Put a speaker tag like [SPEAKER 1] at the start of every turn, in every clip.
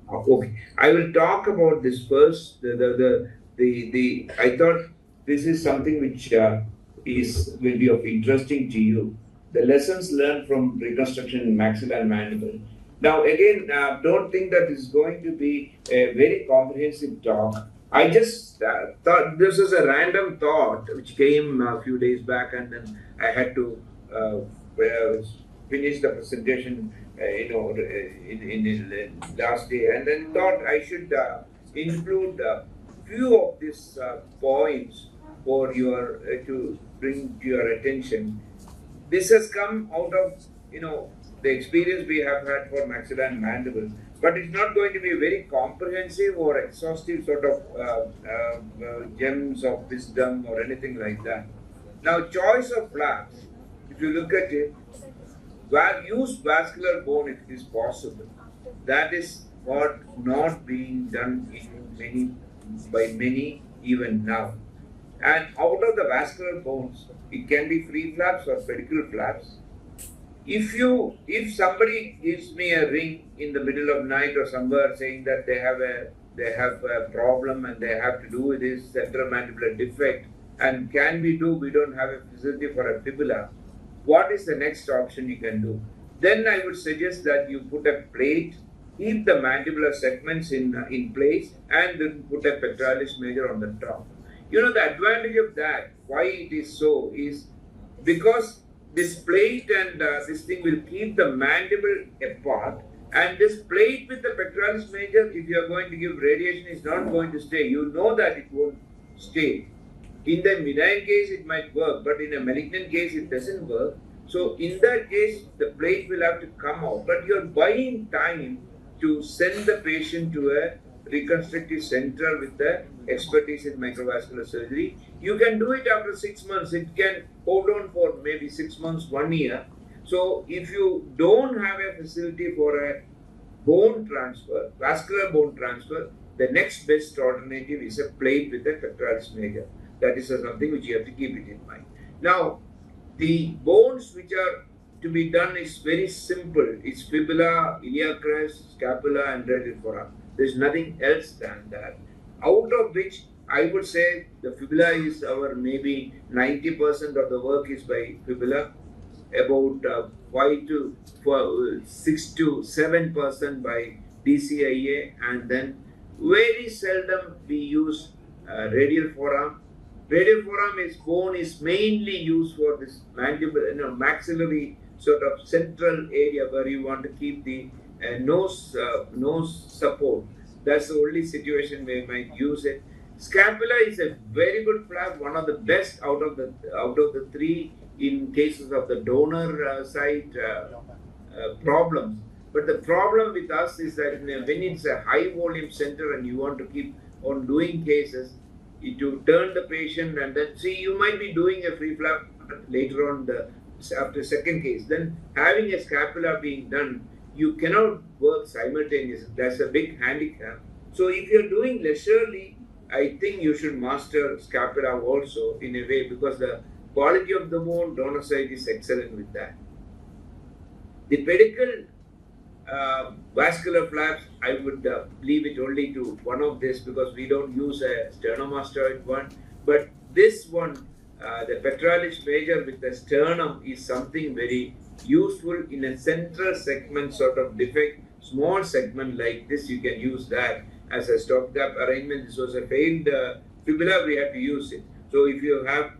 [SPEAKER 1] Okay, I will talk about this first. I thought this is something which will be of interesting to you. The lessons learned from reconstruction in maxilla and mandible. Now, again, don't think that this is going to be a very comprehensive talk. I just thought this is a random thought which came a few days back, and then I had to finish the presentation in the last day, and then thought I should include a few of these points for your to bring to your attention. This has come out of the experience we have had for maxilla and mandible, but it's not going to be very comprehensive or exhaustive sort of gems of wisdom or anything like that. Now, choice of flaps, if you look at it, use vascular bone if it is possible. That is what not being done by many even now. And out of the vascular bones, it can be free flaps or pedicled flaps. If somebody gives me a ring in the middle of night or somewhere saying that they have a problem and they have to do with this central mandibular defect, and we don't have a facility for a fibula, what is the next option you can do? Then I would suggest that you put a plate, keep the mandibular segments in place, and then put a pectoralis major on the top. The advantage of that, why it is so, is because this plate and this thing will keep the mandible apart, and this plate with the pectoralis major, if you are going to give radiation, is not going to stay. You know that it won't stay. In the benign case, it might work, but in a malignant case, it doesn't work. So in that case, the plate will have to come out. But you're buying time to send the patient to a reconstructive center with the expertise in microvascular surgery. You can do it after 6 months. It can hold on for maybe 6 months, 1 year. So if you don't have a facility for a bone transfer, vascular bone transfer, the next best alternative is a plate with a pectoralis major. That is something which you have to keep it in mind. Now, the bones which are to be done is very simple. It's fibula, iliac crest, scapula, and radial forearm. There's nothing else than that. Out of which I would say the fibula is our maybe 90% of the work is by fibula, about 6 to 7% by DCIA, and then very seldom we use radial forearm. Radial forearm bone is mainly used for this mandible, maxillary sort of central area where you want to keep the nose support. That's the only situation where you might use it. Scapula is a very good flap, one of the best out of the three in cases of the donor site problems. But the problem with us is that when it's a high volume center and you want to keep on doing cases, to turn the patient and then you might be doing a free flap later on after second case. Then having a scapula being done, you cannot work simultaneously. That's a big handicap. So if you're doing leisurely, I think you should master scapula also in a way, because the quality of the bone, donor site is excellent with that. The pedicled vascular flaps, I would leave it only to one of this, because we don't use a sternomastoid one. But this one, the pectoralis major with the sternum, is something very useful in a central segment sort of defect, small segment like this. You can use that as a stopgap arrangement. This was a failed fibula, we have to use it. So if you have,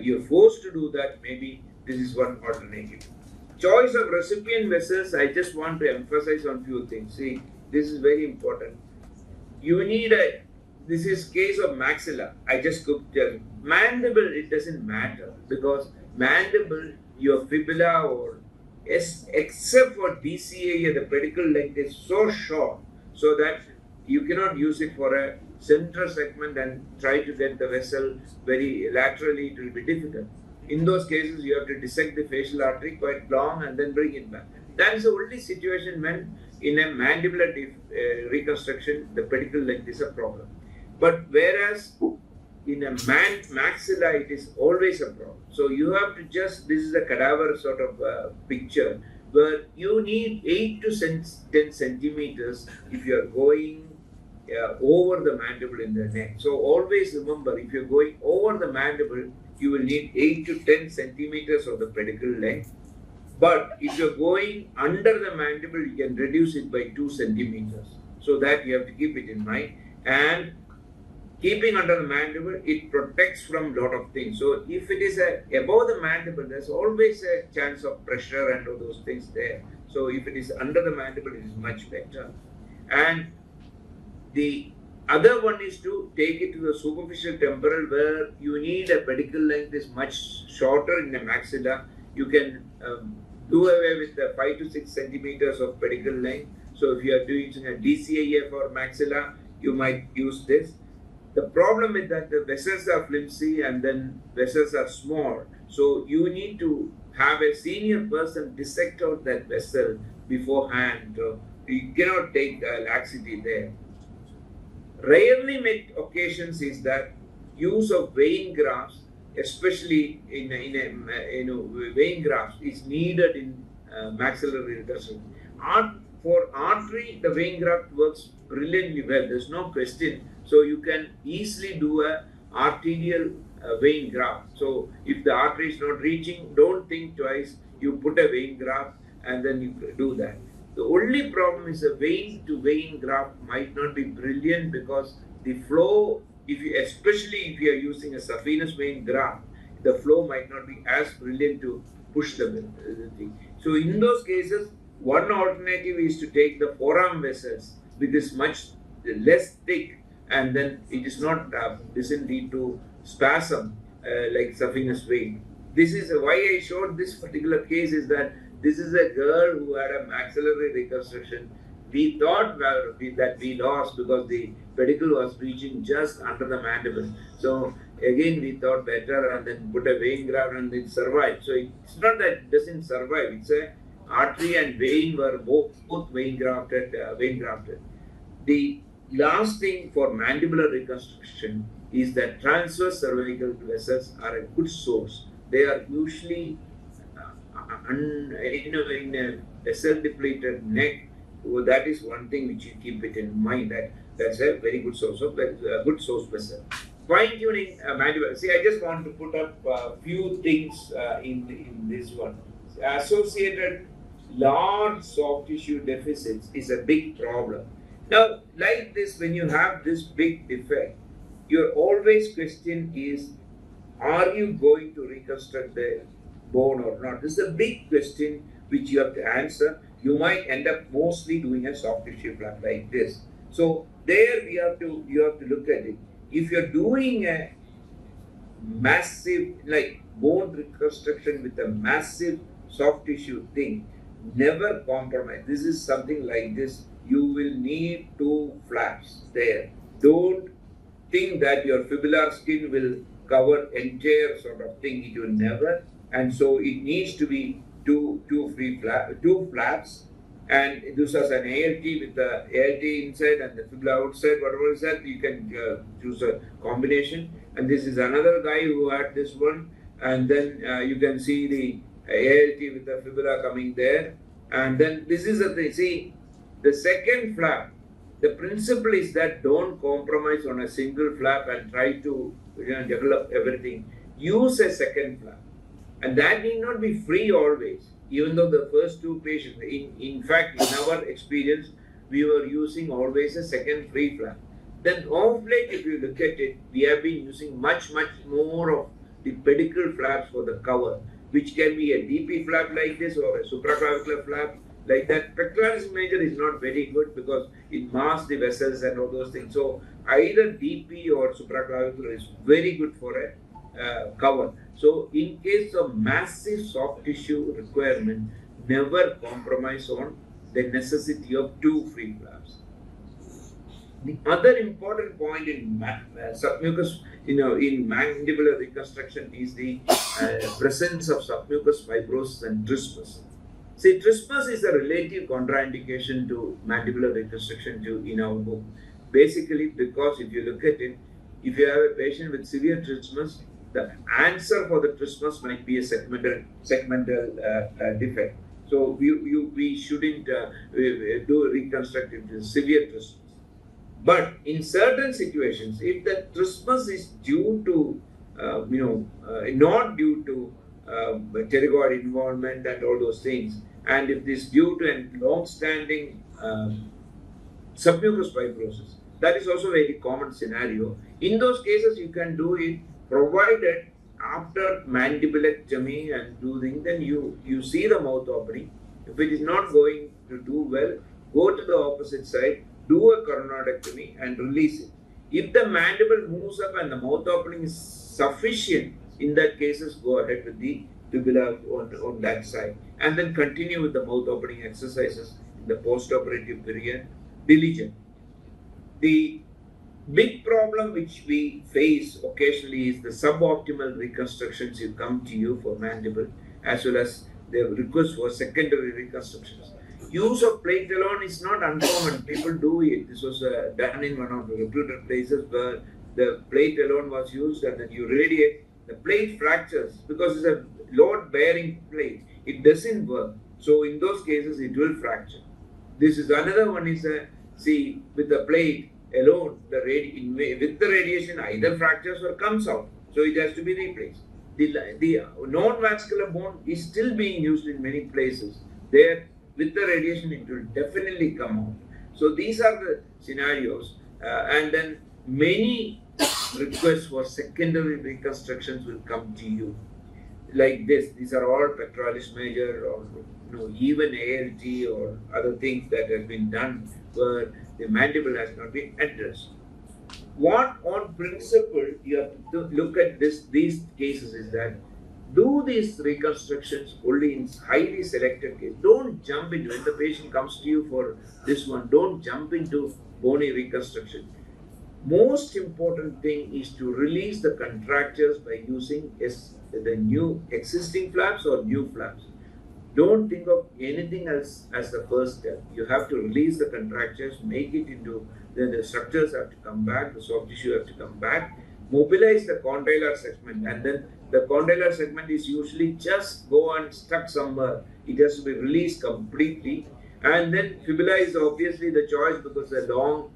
[SPEAKER 1] you're forced to do that, maybe this is one alternative. Choice of recipient vessels, I just want to emphasize on few things. See, this is very important. You need this is case of maxilla. I just could tell. Mandible, it doesn't matter, because mandible, your fibula or except for DCIA, the pedicle length is so short, so that you cannot use it for a central segment and try to get the vessel very laterally. It will be difficult. In those cases, you have to dissect the facial artery quite long and then bring it back. That is the only situation when in a mandibular reconstruction, the pedicle length is a problem. But whereas in a maxilla, it is always a problem. So you have to this is a cadaver sort of picture. where you need 8 to 10 centimeters if you are going over the mandible in the neck. So always remember, if you're going over the mandible, you will need 8 to 10 centimeters of the pedicle length. But if you're going under the mandible, you can reduce it by 2 centimeters. So that you have to keep it in mind. And keeping under the mandible, it protects from a lot of things. So if it is above the mandible, there's always a chance of pressure and all those things there. So if it is under the mandible, it is much better. And the other one is to take it to the superficial temporal, where you need a pedicle length is much shorter in the maxilla. You can do away with the 5 to 6 centimeters of pedicle length. So if you are doing a DCIA for maxilla, you might use this. The problem is that the vessels are flimsy and then vessels are small. So you need to have a senior person dissect out that vessel beforehand. You cannot take laxity there. Rarely met occasions is that use of vein grafts, especially in vein grafts, is needed in maxillary reconstruction. For artery, the vein graft works brilliantly well. There's no question. So you can easily do a arterial vein graft. So if the artery is not reaching, don't think twice. You put a vein graft and then you do that. The only problem is a vein to vein graft might not be brilliant, because the flow, especially if you are using a saphenous vein graft, the flow might not be as brilliant to push the thing. So in those cases, one alternative is to take the forearm vessels, which is much less thick, and then it is not doesn't lead to spasm like saphenous vein. This is why I showed this particular case, is that this is a girl who had a maxillary reconstruction. We thought that we lost because the pedicle was reaching just under the mandible. So again, we thought better and then put a vein graft and it survived. So it's not that it doesn't survive. It's a artery and vein were both vein grafted. The last thing for mandibular reconstruction is that transverse cervical vessels are a good source. They are usually in a vessel depleted neck. That is one thing which you keep it in mind, that's a very good source of good source vessel. Fine tuning mandible. See, I just want to put up a few things in this one. Associated large soft tissue deficits is a big problem. Now, like this, when you have this big defect, your always question is, are you going to reconstruct the bone or not? This is a big question which you have to answer. You might end up mostly doing a soft tissue flap like this. So there you have to look at it. If you're doing a massive, like bone reconstruction with a massive soft tissue thing, never compromise. This is something like this. You will need 2 flaps there. Don't think that your fibular skin will cover entire sort of thing. It will never. And so it needs to be two flaps. And this is an ALT with the ALT inside and the fibula outside. Whatever is that, you can choose a combination. And this is another guy who had this one. And then you can see the ALT with the fibula coming there. And then this is the second flap. The principle is that don't compromise on a single flap and try to develop everything. Use a second flap. And that need not be free always, even though the first 2 patients, in fact, in our experience, we were using always a second free flap. Then of late, if you look at it, we have been using much more of the pedicled flaps for the cover, which can be a DP flap like this or a supraclavicular flap like that. Pectoralis major is not very good because it masks the vessels and all those things. So either DP or supraclavicular is very good for a cover. So in case of massive soft tissue requirement, never compromise on the necessity of 2 free flaps. The other important point in submucous, in mandibular reconstruction is the presence of submucous fibrosis and trismus. See, trismus is a relative contraindication to mandibular reconstruction in our book. Basically, because if you look at it, if you have a patient with severe trismus, the answer for the trismus might be a segmental defect. So we shouldn't do reconstructive severe trismus. But in certain situations, if the trismus is due to, not due to pterygoid involvement and all those things, and if this is due to a long-standing submucous fibrosis, that is also a very common scenario. In those cases, you can do it provided after mandibulectomy and do things, then you see the mouth opening. If it is not going to do well, go to the opposite side, do a coronodectomy and release it. If the mandible moves up and the mouth opening is sufficient, in that cases, go ahead with the fibula on that side and then continue with the mouth opening exercises in the post-operative period diligently. The big problem which we face occasionally is the suboptimal reconstructions who come to you for mandible, as well as the request for secondary reconstructions. Use of plate alone is not uncommon. People do it. This was done in one of the reputed places where the plate alone was used, and then you radiate. The plate fractures because it's a load-bearing plate. It doesn't work. So in those cases, it will fracture. This is another one. Is see, with the plate alone, with the radiation either fractures or comes out. So it has to be replaced. The non-vascular bone is still being used in many places. There, with the radiation, it will definitely come out. So these are the scenarios, and then many requests for secondary reconstructions will come to you, like this. These are all pectoralis major, or even ALT or other things that have been done where the mandible has not been addressed. What on principle you have to look at these cases is that do these reconstructions only in highly selected cases. Don't jump into, when the patient comes to you for this one, don't jump into bony reconstruction. Most important thing is to release the contractures by using the new existing flaps or new flaps. Don't think of anything else as the first step. You have to release the contractures, make it into, then the structures have to come back, the soft tissue have to come back, mobilize the condylar segment, and then the condylar segment is usually just go and stuck somewhere. It has to be released completely. And then fibula is obviously the choice because the long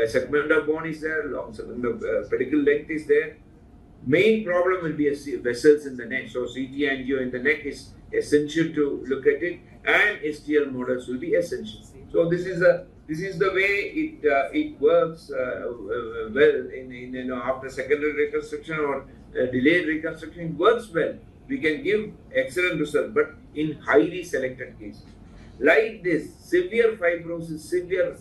[SPEAKER 1] segment of bone is there, long segment of pedicle length is there. Main problem will be vessels in the neck. So CT angio in the neck is essential to look at it, and STL models will be essential. So this is the way it works well in after secondary reconstruction or delayed reconstruction. It works well. We can give excellent result, but in highly selected cases like this, severe fibrosis, severe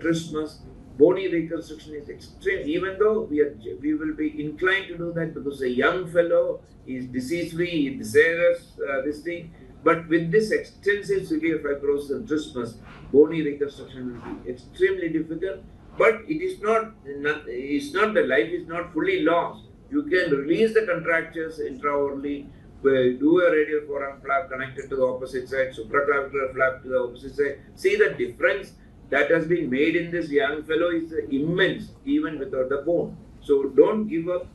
[SPEAKER 1] trismus, bony reconstruction is extreme. Even though we will be inclined to do that because a young fellow is disease-free, desirous, this thing. But with this extensive severe fibrosis and trismus, bony reconstruction will be extremely difficult. But it is not. It's not the life is not fully lost. You can release the contractures intraorally, do a radial forearm flap connected to the opposite side, supraclavicular flap to the opposite side. See the difference that has been made in this young fellow is immense, even without the bone. So don't give up.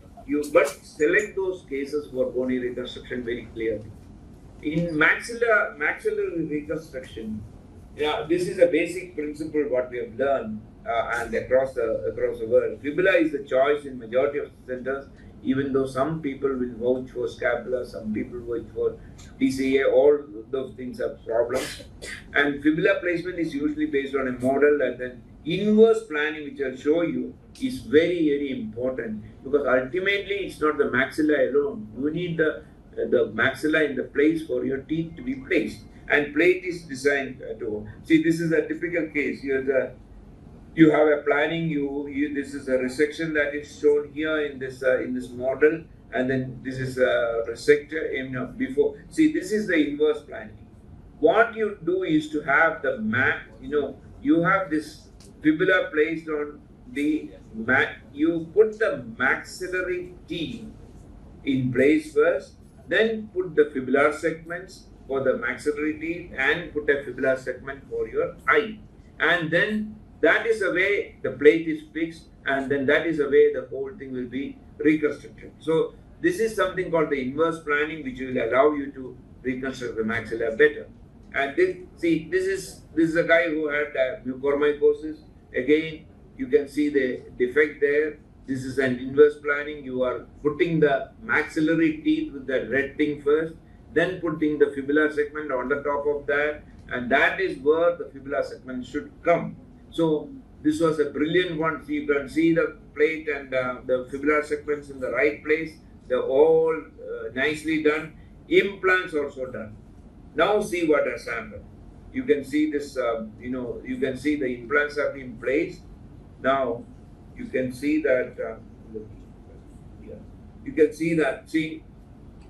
[SPEAKER 1] But select those cases for bony reconstruction very clearly. In maxillary reconstruction, this is a basic principle what we have learned and across the world. Fibula is the choice in majority of centers, even though some people will vouch for scapula, some people vouch for DCIA, all those things are problems. And fibula placement is usually based on a model, and then inverse planning, which I'll show you, is very, very important, because ultimately it's not the maxilla alone. You need the maxilla in the place for your teeth to be placed. And plate is designed to see. This is a typical case. You have a planning. This is a resection that is shown here in this model, and then this is a resector before. See, this is the inverse planning. What you do is to have the you have this fibula placed on the you put the maxillary teeth in place first, then put the fibular segments for the maxillary teeth and put a fibular segment for your eye. And then that is the way the plate is fixed, and then that is the way the whole thing will be reconstructed. So this is something called the inverse planning, which will allow you to reconstruct the maxilla better. And this is a guy who had mucormycosis. Again, you can see the defect there. This is an inverse planning. You are putting the maxillary teeth with the red thing first, then putting the fibular segment on the top of that, and that is where the fibular segment should come. So this was a brilliant one. So you can see the plate and the fibular segments in the right place. They're all nicely done. Implants also done. Now see what has happened. You can see this, you can see the implants have been placed. Now you can see that, you can see that, see,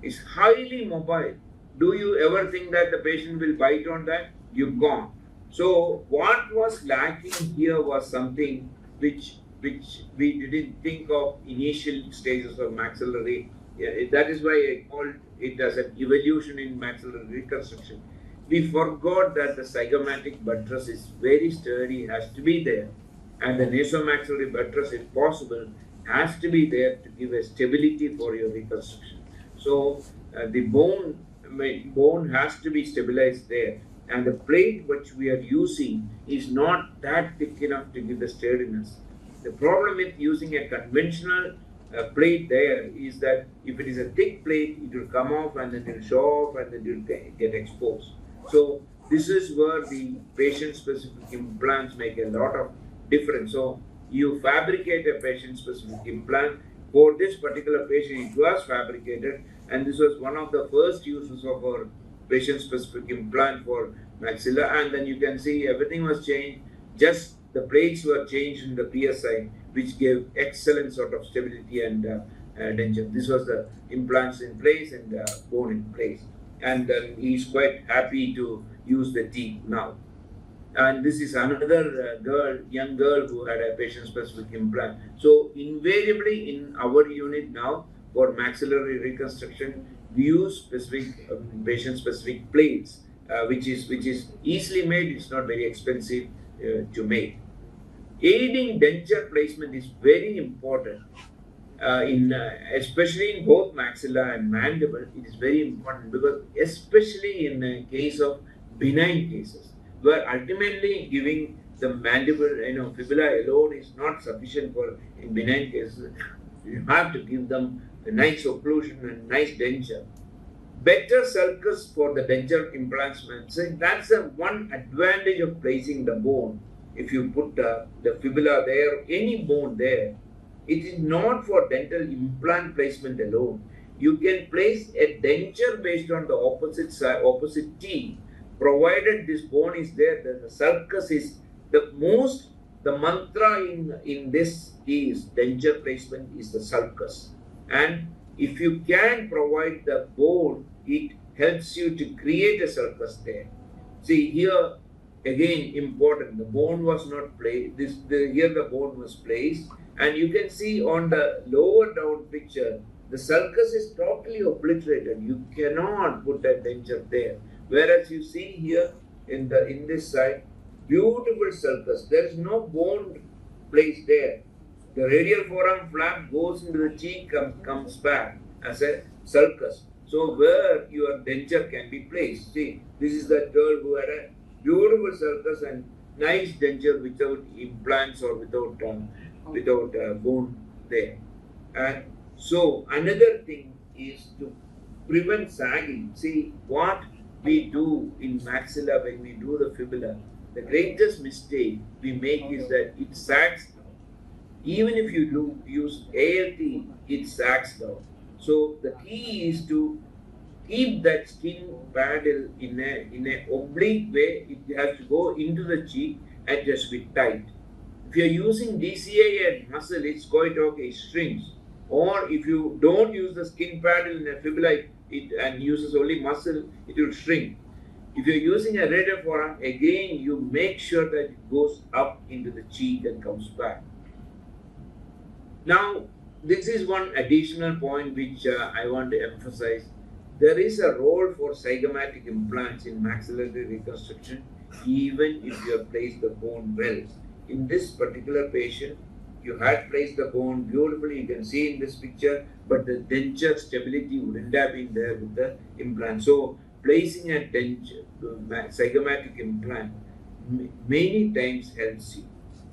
[SPEAKER 1] it's highly mobile. Do you ever think that the patient will bite on that? You can't. So what was lacking here was something which we didn't think of initial stages of maxillary. That is why I called it as an evolution in maxillary reconstruction. We forgot that the zygomatic buttress is very sturdy, has to be there, and the nasomaxillary buttress, if possible, has to be there to give a stability for your reconstruction. So the bone has to be stabilized there, and the plate which we are using is not that thick enough to give the sturdiness. The problem with using a conventional plate there is that if it is a thick plate, it will come off and then it will show off and then it will get exposed. So this is where the patient-specific implants make a lot of difference. So you fabricate a patient-specific implant. For this particular patient, it was fabricated, and this was one of the first uses of our patient-specific implant for maxilla. And then you can see everything was changed. Just the plates were changed in the PSI, which gave excellent sort of stability and denture. This was the implants in place and bone in place. And he's quite happy to use the teeth now. And this is another young girl who had a patient-specific implant. So invariably in our unit now for maxillary reconstruction, we use specific patient-specific plates, which is easily made. It's not very expensive to make. Aiding denture placement is very important. Especially in both maxilla and mandible, it is very important because especially in the case of benign cases, where ultimately giving the mandible, fibula alone is not sufficient for in benign cases. You have to give them a nice occlusion and nice denture. Better sulcus for the denture implants. So that's the one advantage of placing the bone. If you put the fibula there, any bone there, it is not for dental implant placement alone. You can place a denture based on the opposite side, opposite teeth, provided this bone is there. The sulcus is the mantra in this is denture placement is the sulcus. And if you can provide the bone, it helps you to create a sulcus there. See here, again important, the bone was not placed, here the bone was placed, and you can see on the lower down picture, the sulcus is totally obliterated. You cannot put a denture there. Whereas you see here in this side, beautiful sulcus. There is no bone placed there. The radial forearm flap goes into the cheek, comes back as a sulcus. So where your denture can be placed. See, this is that girl who had a beautiful sulcus and nice denture without implants or without bone there. And so another thing is to prevent sagging. See, what we do in maxilla when we do the fibula, the greatest mistake we make is that it sags down. Even if you do use ALT, it sags down. So the key is to keep that skin paddle in a oblique way. It has to go into the cheek and just be tight. If you are using DCIA and muscle, it's quite okay, it shrinks. Or if you don't use the skin paddle in a fibula and uses only muscle, it will shrink. If you're using a radial forearm, again you make sure that it goes up into the cheek and comes back. Now, this is one additional point which I want to emphasize. There is a role for zygomatic implants in maxillary reconstruction, even if you have placed the bone well. In this particular patient, you had placed the bone beautifully, you can see in this picture, but the denture stability wouldn't have been there with the implant. So placing a zygomatic implant many times helps you.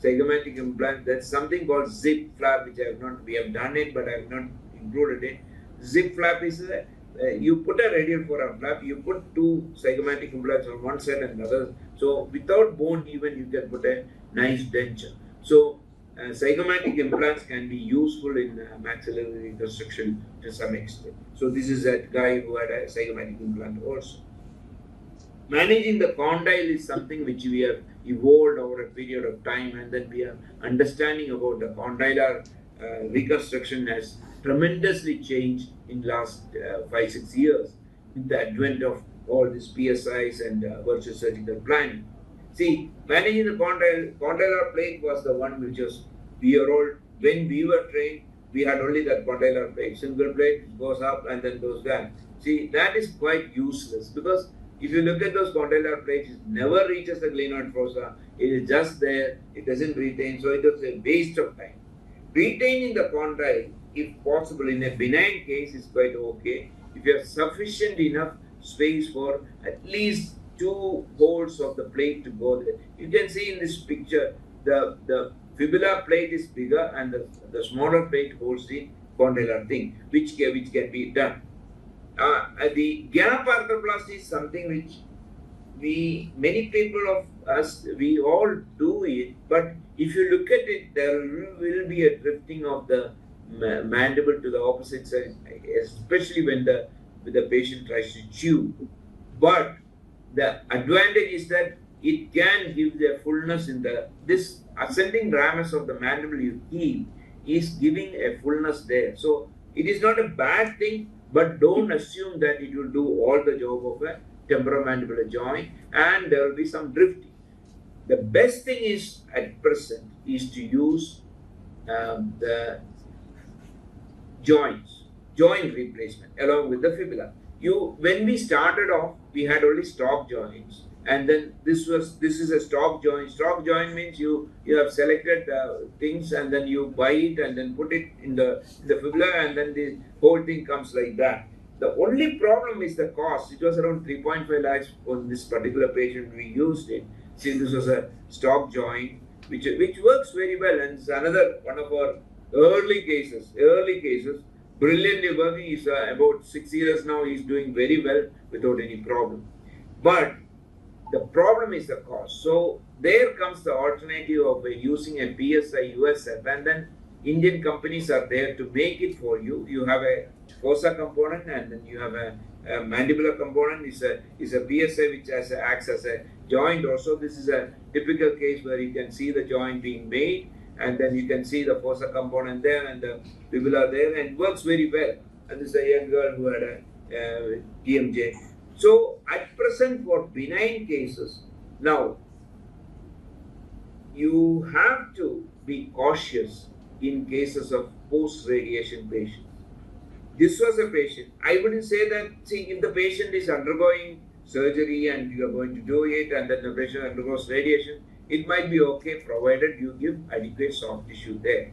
[SPEAKER 1] Zygomatic implant, that's something called zip flap, which we have done it, but I have not included it. Zip flap is you put a radial forearm flap, you put two zygomatic implants on one side and the other. So without bone even you can put a nice denture. So zygomatic implants can be useful in maxillary reconstruction to some extent. So this is that guy who had a zygomatic implant also. Managing the condyle is something which we have evolved over a period of time, and then we are understanding about the condylar reconstruction has tremendously changed in last 5-6 years with the advent of all these PSIs and virtual surgical planning. See, managing the condylar plate was the one which was, when we were trained, we had only that condylar plate, single plate, goes up and then goes down. See, that is quite useless because if you look at those condylar plates, it never reaches the glenoid fossa. It is just there. It doesn't retain. So it is a waste of time. Retaining the condyle, if possible, in a benign case is quite okay. If you have sufficient enough space for at least 2 holes of the plate to go there. You can see in this picture, the fibula plate is bigger and the smaller plate holds the condylar thing, which can be done. The gap arthroplasty is something which many people of us, we all do it, but if you look at it, there will be a drifting of the mandible to the opposite side, especially when the patient tries to chew. But the advantage is that it can give the fullness in this ascending ramus of the mandible you keep is giving a fullness there. So it is not a bad thing, but don't assume that it will do all the job of a temporomandibular joint, and there will be some drifting. The best thing is at present is to use the joint replacement along with the fibula. When we started off, we had only stock joints, and then this is a stock joint. Stock joint means you have selected things and then you buy it and then put it in the fibula, and then the whole thing comes like that. The only problem is the cost. It was around 3.5 lakhs on this particular patient. We used it. See, this was a stock joint which works very well, and it's another one of our early cases. Brilliantly working. He's about 6 years now. He's doing very well without any problem. But the problem is the cost. So there comes the alternative of using a PSI USF, and then Indian companies are there to make it for you. You have a fossa component, and then you have a mandibular component. Is a PSI which acts as a joint also. This is a typical case where you can see the joint being made, and then you can see the fossa component there and the fibula there, and works very well. And this is a young girl who had a TMJ. So at present for benign cases, now you have to be cautious in cases of post-radiation patients. This was a patient. I wouldn't say that, if the patient is undergoing surgery and you are going to do it and then the patient undergoes radiation, it might be okay provided you give adequate soft tissue there.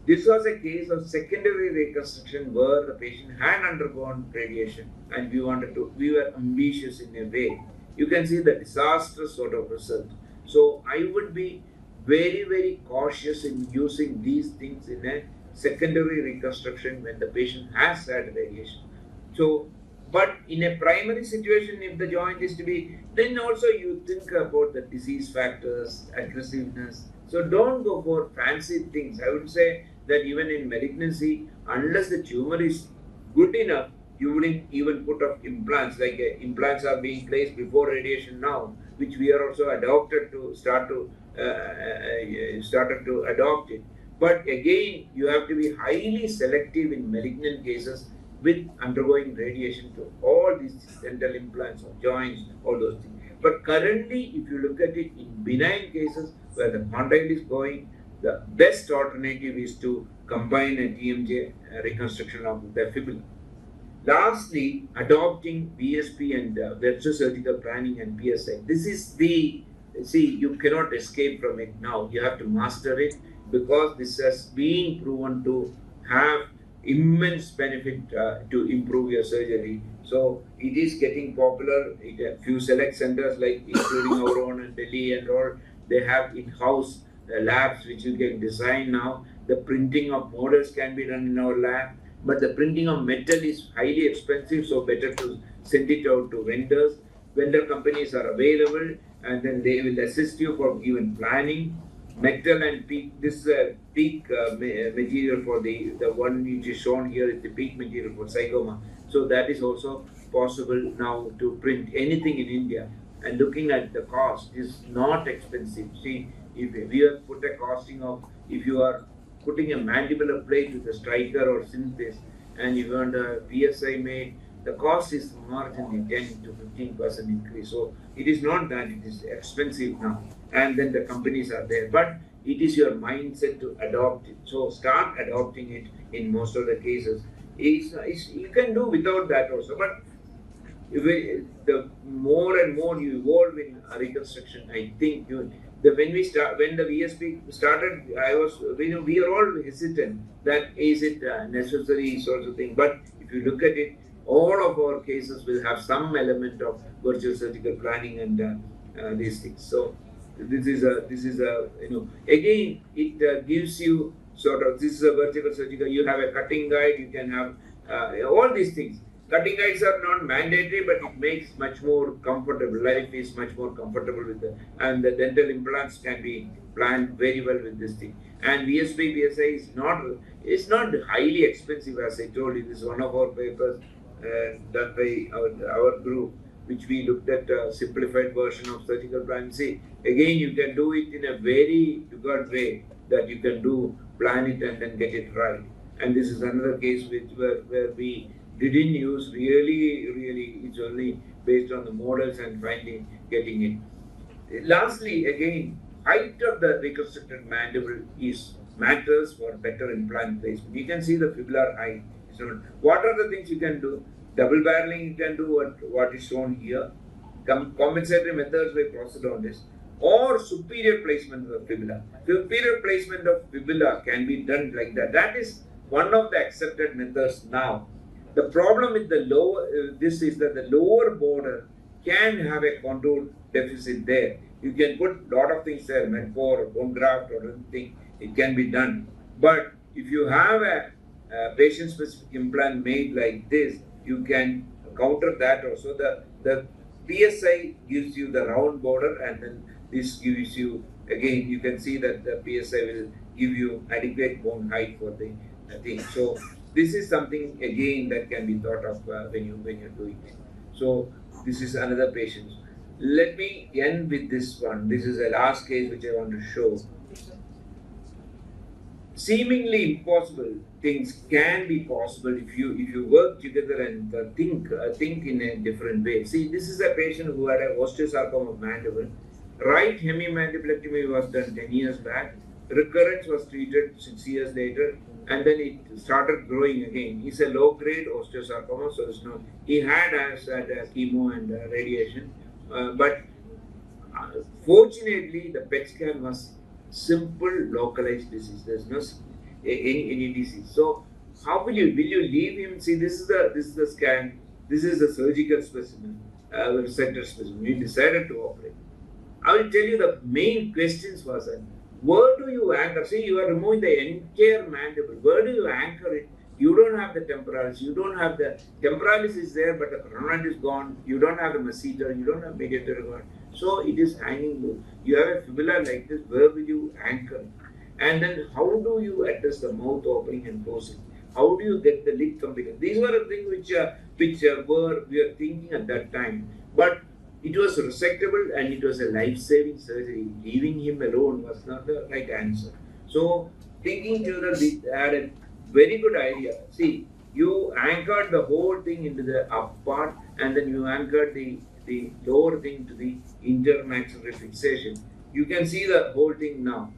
[SPEAKER 1] This was a case of secondary reconstruction where the patient had undergone radiation and we were ambitious in a way. You can see the disastrous sort of result. So I would be very, very cautious in using these things in a secondary reconstruction when the patient has had radiation. So, but in a primary situation, if the joint is to be, then also you think about the disease factors, aggressiveness. So don't go for fancy things. I would say that even in malignancy, unless the tumor is good enough, you wouldn't even put up implants. Like implants are being placed before radiation now, which we are also started to adopt it. But again, you have to be highly selective in malignant cases with undergoing radiation to all these dental implants or joints, all those things. But currently, if you look at it in benign cases where the condyle is going, the best alternative is to combine a TMJ reconstruction of the fibula. Lastly, adopting VSP and virtual surgical planning and PSI. This is you cannot escape from it now. You have to master it because this has been proven to have immense benefit to improve your surgery. So it is getting popular. A few select centers, like including our own in Delhi and all, they have in-house labs which you can design now. The printing of models can be done in our lab, but the printing of metal is highly expensive, so better to send it out to vendors. Vendor companies are available, and then they will assist you for even planning. Metal and peak, this peak material for the one which is shown here is the peak material for sarcoma. So that is also possible now to print anything in India. And looking at the cost is not expensive. See, if we have put a costing of, if you are putting a mandibular plate with a striker or synthes, and you want a PSI made, the cost is marginally 10 to 15% increase. So it is not that it is expensive now, and then the companies are there, but it is your mindset to adopt it. So start adopting it in most of the cases. You can do without that also, but the more and more you evolve in reconstruction, I think when the VSP started, we are all hesitant that is it necessary sort of thing. But if you look at it, all of our cases will have some element of virtual surgical planning and these things. So this is a again it gives you sort of, this is a vertical surgical. You have a cutting guide. You can have all these things. Cutting guides are not mandatory, but it makes much more comfortable. Life is much more comfortable with it, and the dental implants can be planned very well with this thing. And VSP PSI is not highly expensive, as I told you. This is one of our papers done by our group, which we looked at a simplified version of surgical plan. See, again, you can do it in a very good way that you can plan it and then get it right. And this is another case where we didn't use really, it's only based on the models and getting it. Lastly, again, height of the reconstructed mandible matters for better implant placement. You can see the fibular height. What are the things you can do? Double barreling, you can do what is shown here. Compensatory methods by prosthodontists, or superior placement of the fibula. Superior placement of fibula can be done like that. That is one of the accepted methods now. The problem with the this is that the lower border can have a contour deficit there. You can put a lot of things there, Medcore or bone graft or anything, it can be done. But if you have a patient-specific implant made like this, you can counter that also. The PSI gives you the round border, and then this gives you, again, you can see that the PSI will give you adequate bone height for the thing. So this is something, again, that can be thought of when you're doing it. So this is another patient. Let me end with this one. This is the last case which I want to show. Seemingly impossible things can be possible if you work together and think in a different way. See, this is a patient who had an osteosarcoma of mandible. Right hemimandibulectomy was done 10 years back. Recurrence was treated 6 years later, and then it started growing again. He's a low-grade osteosarcoma, so he had chemo and radiation, but fortunately the PET scan was simple localized disease. There's no any disease. So how will you leave him? See, this is the scan. This is the surgical specimen, the center specimen. We decided to operate. I will tell you the main questions was that, where do you anchor? See, you are removing the entire mandible. Where do you anchor it? You don't have the temporalis. You don't have the temporalis is there, but the coronoid is gone. You don't have the masseter. You don't have mediator gone. So it is hanging low. You have a fibula like this. Where will you anchor? And then how do you address the mouth opening and closing? How do you get the lid completed? These were the things which we were thinking at that time. But it was resectable and it was a life-saving surgery. Leaving him alone was not the right answer. So thinking children, we had a very good idea. See, you anchored the whole thing into the up part, and then you anchored the lower thing to the intermaxillary fixation. You can see the whole thing now.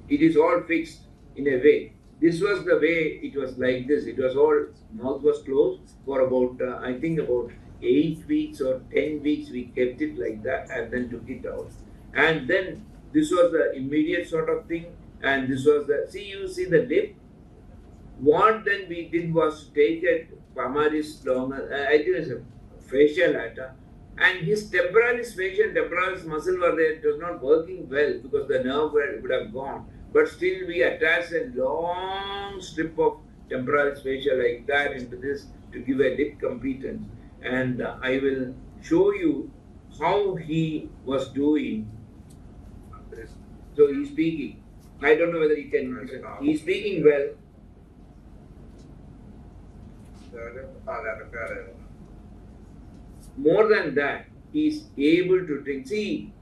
[SPEAKER 1] It is all fixed in a way. This was the way it was like this. It was all, mouth was closed for about, I think about 8 weeks or 10 weeks. We kept it like that and then took it out. And then this was the immediate sort of thing. And this was you see the lip. What then we did was take a palmaris longus, I think it's a facial lata, and his temporalis facial and temporalis muscle were there. It was not working well because the nerve would have gone. But still, we attached a long strip of temporalis facial like that into this to give a lip competence. And I will show you how he was doing. So he's speaking. I don't know whether he can. He's speaking well. More than that, he is able to drink. See,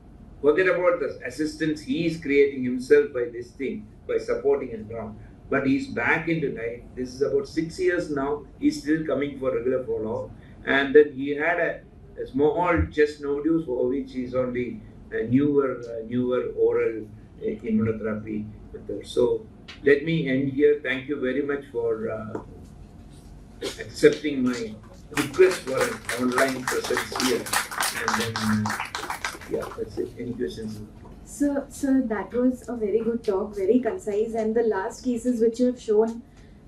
[SPEAKER 1] forget about the assistance he is creating himself by this thing, by supporting and down. But he's back into life. This is about 6 years now. He's still coming for regular follow-up. And then he had a small chest nodules for which he's on the newer oral immunotherapy method. So let me end here. Thank you very much for accepting my request for an online presence here. And then, yeah, that's it. Any questions?
[SPEAKER 2] Sir, that was a very good talk, very concise, and the last cases which you have shown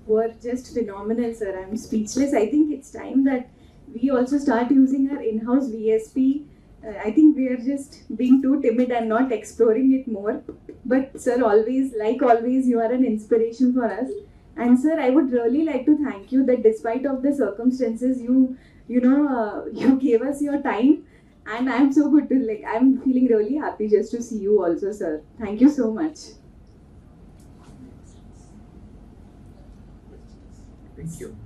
[SPEAKER 2] were just phenomenal, sir. I'm speechless. I think it's time that we also start using our in-house VSP. I think we are just being too timid and not exploring it more. But sir, always, like always, you are an inspiration for us. And sir, I would really like to thank you that despite of the circumstances, you gave us your time. And I'm so good to I'm feeling really happy just to see you also, sir. Thank you so much.
[SPEAKER 1] Thank you.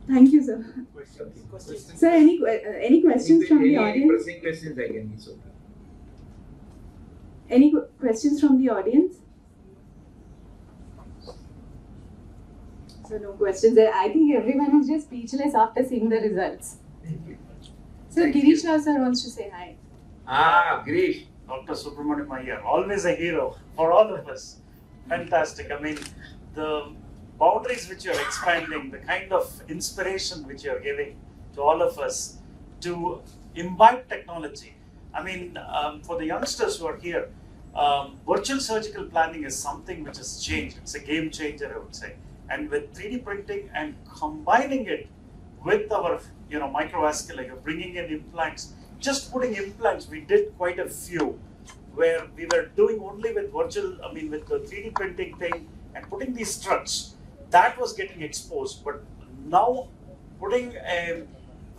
[SPEAKER 2] Thank you, sir.
[SPEAKER 3] Questions?
[SPEAKER 2] Sir, any questions from the audience?
[SPEAKER 1] Any pressing questions again? It's okay.
[SPEAKER 2] Any questions from the audience? So no questions. I think everyone is just speechless after seeing the results.
[SPEAKER 1] Thank you.
[SPEAKER 2] So Girish Rao sir wants to say hi.
[SPEAKER 1] Girish.
[SPEAKER 3] Dr. Subramania Iyer, always a hero for all of us. Fantastic. I mean, the boundaries which you're expanding, the kind of inspiration which you're giving to all of us to imbibe technology. I mean, for the youngsters who are here, virtual surgical planning is something which has changed. It's a game changer, I would say. And with 3D printing and combining it with our microvascular, you're bringing in implants. Just putting implants, we did quite a few where we were doing only with with the 3D printing thing and putting these struts. That was getting exposed. But now putting a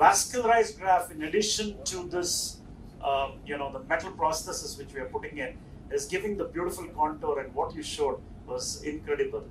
[SPEAKER 3] vascularized graft in addition to this, the metal prosthesis which we are putting in is giving the beautiful contour, and what you showed was incredible.